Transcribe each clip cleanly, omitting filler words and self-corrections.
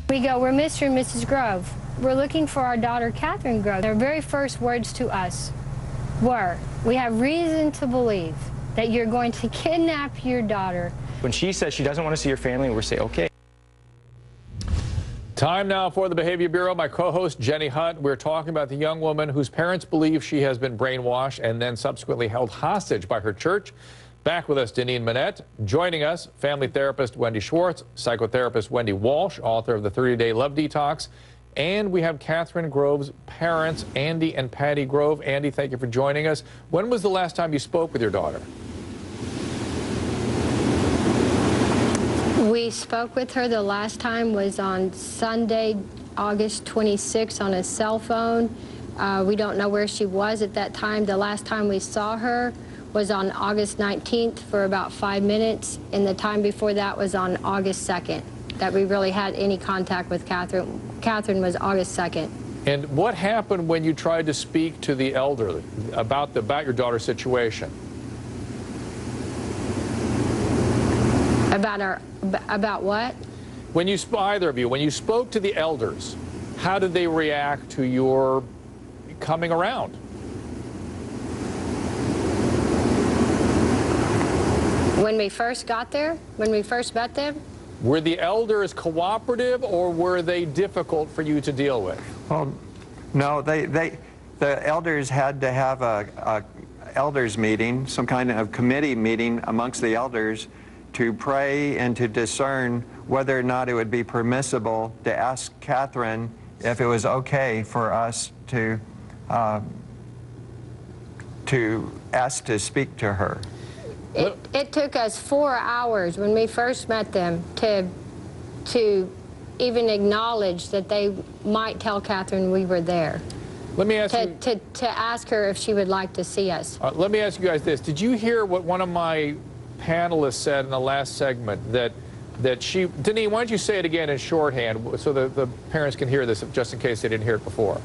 We go, we're Mr. and Mrs. Grove. We're looking for our daughter, Catherine Grove. Their very first words to us were, we have reason to believe that you're going to kidnap your daughter. When she says she doesn't want to see her family, we say, okay. Time now for the Behavior Bureau. My co-host, Jenny Hunt. We're talking about the young woman whose parents believe she has been brainwashed and then subsequently held hostage by her church. Back with us, Deneen Manette. Joining us, family therapist Wendy Schwartz, psychotherapist Wendy Walsh, author of the 30-Day Love Detox. And we have Catherine Grove's parents, Andy and Patty Grove. Andy, thank you for joining us. When was the last time you spoke with your daughter? We spoke with her the last time was on Sunday, August 26th on a cell phone. We don't know where she was at that time. The last time we saw her was on August 19th for about 5 minutes, and the time before that was on August 2nd, that we really had any contact with Catherine. Catherine was August 2nd. And what happened when you tried to speak to the elderly about your daughter's situation? About what? When you, either of you, when you spoke to the elders, how did they react to your coming around? When we first got there, when we first met them? Were the elders cooperative or were they difficult for you to deal with? Well, no, the elders had to have a elders meeting, some kind of committee meeting amongst the elders to pray and to discern whether or not it would be permissible to ask Catherine if it was okay for us to ask to speak to her. It took us 4 hours when we first met them to even acknowledge that they might tell Catherine we were there. Let me ask you... To ask her if she would like to see us. Let me ask you guys this. Did you hear what one of my panelists said in the last segment, that she... Deneen, why don't you say it again in shorthand so the parents can hear this just in case they didn't hear it before?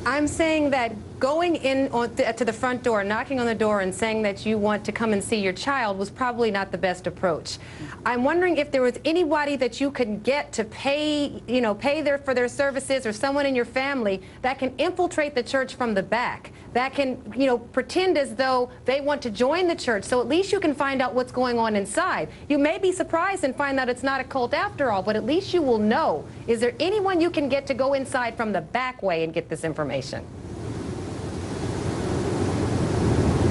I'm saying that going in to the front door, knocking on the door and saying that you want to come and see your child was probably not the best approach. I'm wondering if there was anybody that you could get to pay for their services, or someone in your family that can infiltrate the church from the back, that can, pretend as though they want to join the church, so at least you can find out what's going on inside. You may be surprised and find out it's not a cult after all, but at least you will know. Is there anyone you can get to go inside from the back way and get this information?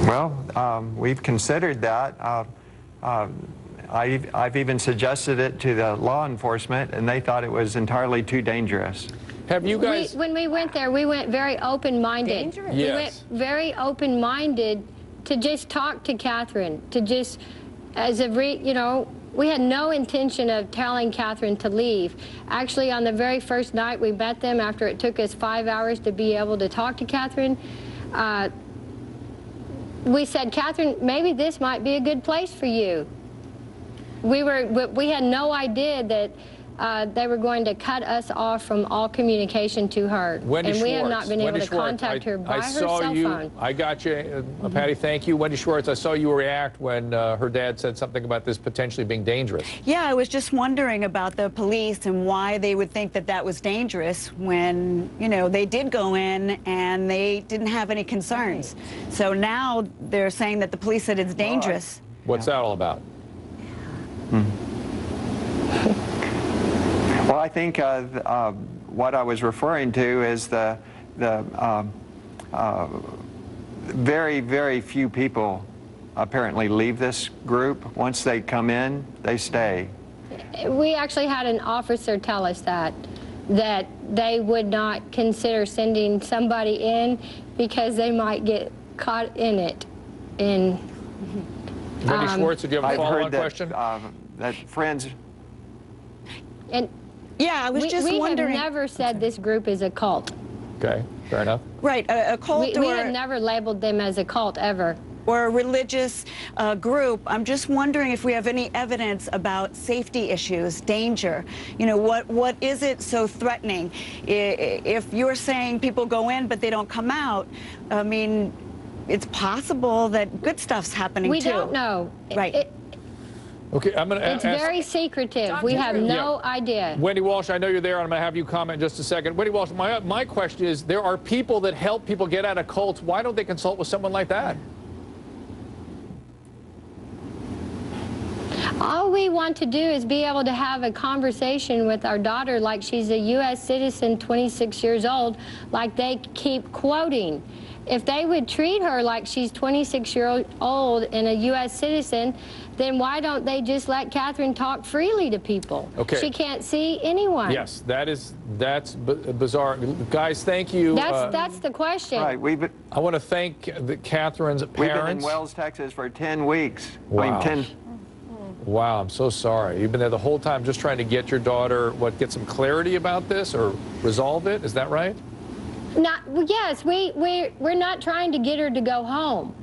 Well, we've considered that. I've even suggested it to the law enforcement, and they thought it was entirely too dangerous. Have you guys... When we went there, we went very open-minded. Dangerous? Yes. We went very open-minded to just talk to Catherine, to just, we had no intention of telling Catherine to leave. Actually, on the very first night we met them, after it took us 5 hours to be able to talk to Catherine, we said, Catherine, maybe this might be a good place for you. We had no idea that they were going to cut us off from all communication to her. Wendy and we Schwartz. have not been able to contact her by her cell phone. I got you. Patty, thank you. Wendy Schwartz, I saw you react when her dad said something about this potentially being dangerous. Yeah, I was just wondering about the police and why they would think that that was dangerous when, they did go in and they didn't have any concerns. So now they're saying that the police said it's dangerous. What's that all about? Well, I think what I was referring to is the very, very few people apparently leave this group. Once they come in, they stay. We actually had an officer tell us that they would not consider sending somebody in because they might get caught in it. Wendy Schwartz, did you have a follow-on question? That friends... And yeah, I was just wondering. We have never said this group is a cult. Okay, fair enough. Right, a cult we have never labeled them as a cult, ever. Or a religious group. I'm just wondering if we have any evidence about safety issues, danger. What is it so threatening? If you're saying people go in but they don't come out, I mean, it's possible that good stuff's happening too. We don't know. Right. Okay, I'm going to It's very secretive. We have no idea. Wendy Walsh, I know you're there, and I'm going to have you comment in just a second. Wendy Walsh, my question is, there are people that help people get out of cults. Why don't they consult with someone like that? All we want to do is be able to have a conversation with our daughter like she's a U.S. citizen, 26 years old, like they keep quoting. If they would treat her like she's 26 years old and a U.S. citizen, then why don't they just let Catherine talk freely to people? Okay. She can't see anyone. Yes, that's bizarre. Guys, thank you. That's the question. Right. I want to thank Catherine's parents. We've been in Wells, Texas for 10 weeks. Wow. I mean, 10. Wow, I'm so sorry. You've been there the whole time just trying to get your daughter, get some clarity about this or resolve it? Is that right? Yes, we're not trying to get her to go home.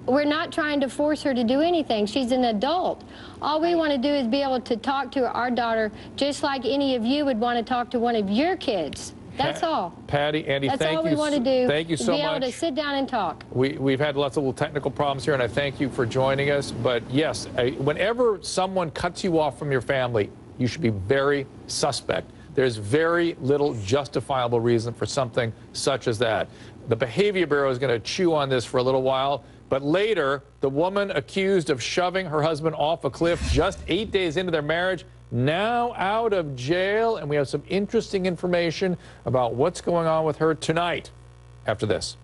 We're not trying to force her to do anything. She's an adult. All we want to do is be able to talk to our daughter just like any of you would want to talk to one of your kids. That's all. Patty, Andy, That's thank you. all we want to do. Thank you so much. Be able to sit down and talk. We've had lots of little technical problems here, and I thank you for joining us. But yes, whenever someone cuts you off from your family, you should be very suspect. There's very little justifiable reason for something such as that. The Behavior Bureau is going to chew on this for a little while, but later, the woman accused of shoving her husband off a cliff just 8 days into their marriage, now out of jail, and we have some interesting information about what's going on with her tonight after this.